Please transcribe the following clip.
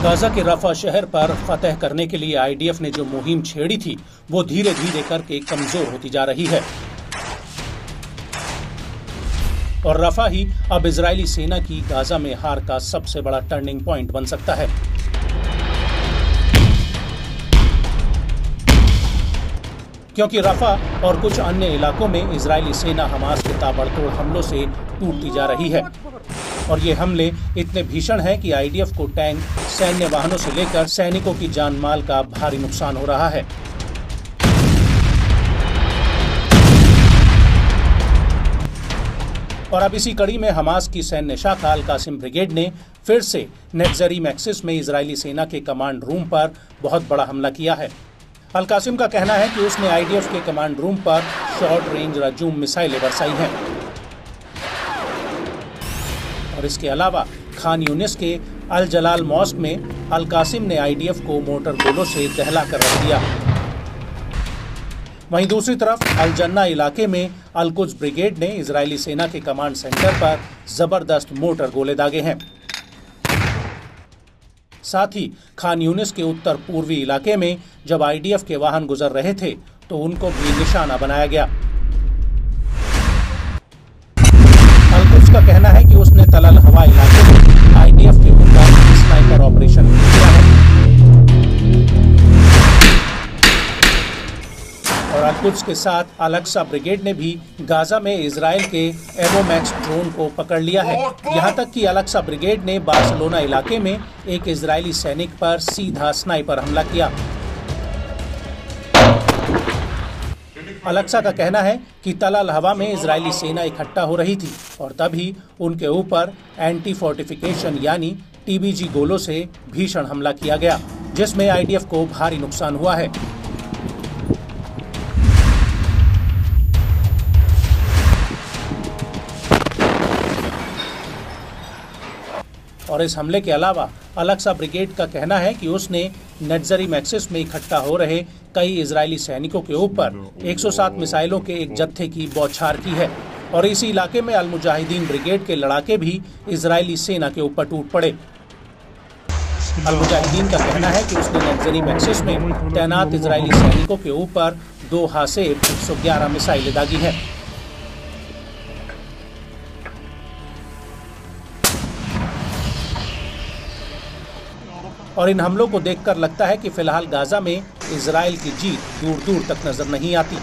Gaza के रफा शहर पर फतह करने के लिए आईडीएफ ने जो मुहिम छेड़ी थी वो धीरे धीरे करके कमजोर होती जा रही है और रफा ही अब इजरायली सेना की गाजा में हार का सबसे बड़ा टर्निंग पॉइंट बन सकता है। क्योंकि रफा और कुछ अन्य इलाकों में इजरायली सेना हमास के ताबड़तोड़ हमलों से टूटती जा रही है और ये हमले इतने भीषण हैं कि आईडीएफ को टैंक, सैन्य वाहनों से लेकर सैनिकों की जान माल का भारी नुकसान हो रहा है। और अब इसी कड़ी में हमास की सैन्य शाखा अल कासिम ब्रिगेड ने फिर से नेत्ज़री मैक्सिस में इजरायली सेना के कमांड रूम पर बहुत बड़ा हमला किया है। अल कासिम का कहना है कि उसने आईडीएफ के कमांड रूम पर शॉर्ट रेंज रजूम मिसाइलें बरसाई हैं और इसके अलावा खान यूनिस के अल जलाल मॉस्क में अल कासिम ने आईडीएफ को मोटर गोलों से दहला कर रख दिया। वहीं दूसरी तरफ अल जन्ना इलाके में अल कुद्स ब्रिगेड ने इजरायली सेना के कमांड सेंटर पर जबरदस्त मोटर गोले दागे हैं। साथ ही खान यूनिस के उत्तर पूर्वी इलाके में जब आईडीएफ के वाहन गुजर रहे थे तो उनको भी निशाना बनाया गया। अल कुद्स का कहना है कि उसने तल अल हवा इलाके में आईडीएफ के ऊपर स्नाइपर ऑपरेशन किया है और अल कुद्स के साथ अल अक्सा ब्रिगेड ने भी गाजा में इजराइल के एवोमैक्स ड्रोन को पकड़ लिया है। यहां तक कि अल अक्सा ब्रिगेड ने बार्सिलोना इलाके में एक इजरायली सैनिक पर सीधा स्नाइपर हमला किया। अल अक्सा का कहना है कि तल अल हवा में इजरायली सेना इकट्ठा हो रही थी और तभी उनके ऊपर एंटी फोर्टिफिकेशन यानी टीबीजी गोलों से भीषण हमला किया गया, जिसमें आईडीएफ को भारी नुकसान हुआ है। और इस हमले के अलावा अल अक्सा ब्रिगेड का कहना है कि उसने नेत्ज़री मैक्सिस में इकट्ठा हो रहे कई इजरायली सैनिकों के ऊपर 107 मिसाइलों के एक जत्थे की बौछार की है और इसी इलाके में अल मुजाहिदीन ब्रिगेड के लड़ाके भी इजरायली सेना के ऊपर टूट पड़े। अल मुजाहिदीन का कहना है कि उसने नेत्ज़री मैक्सिस में तैनात इजरायली सैनिकों के ऊपर 2 हासेब 111 मिसाइलें दागी हैं। और इन हमलों को देखकर लगता है कि फिलहाल गाजा में इजराइल की जीत दूर दूर तक नजर नहीं आती।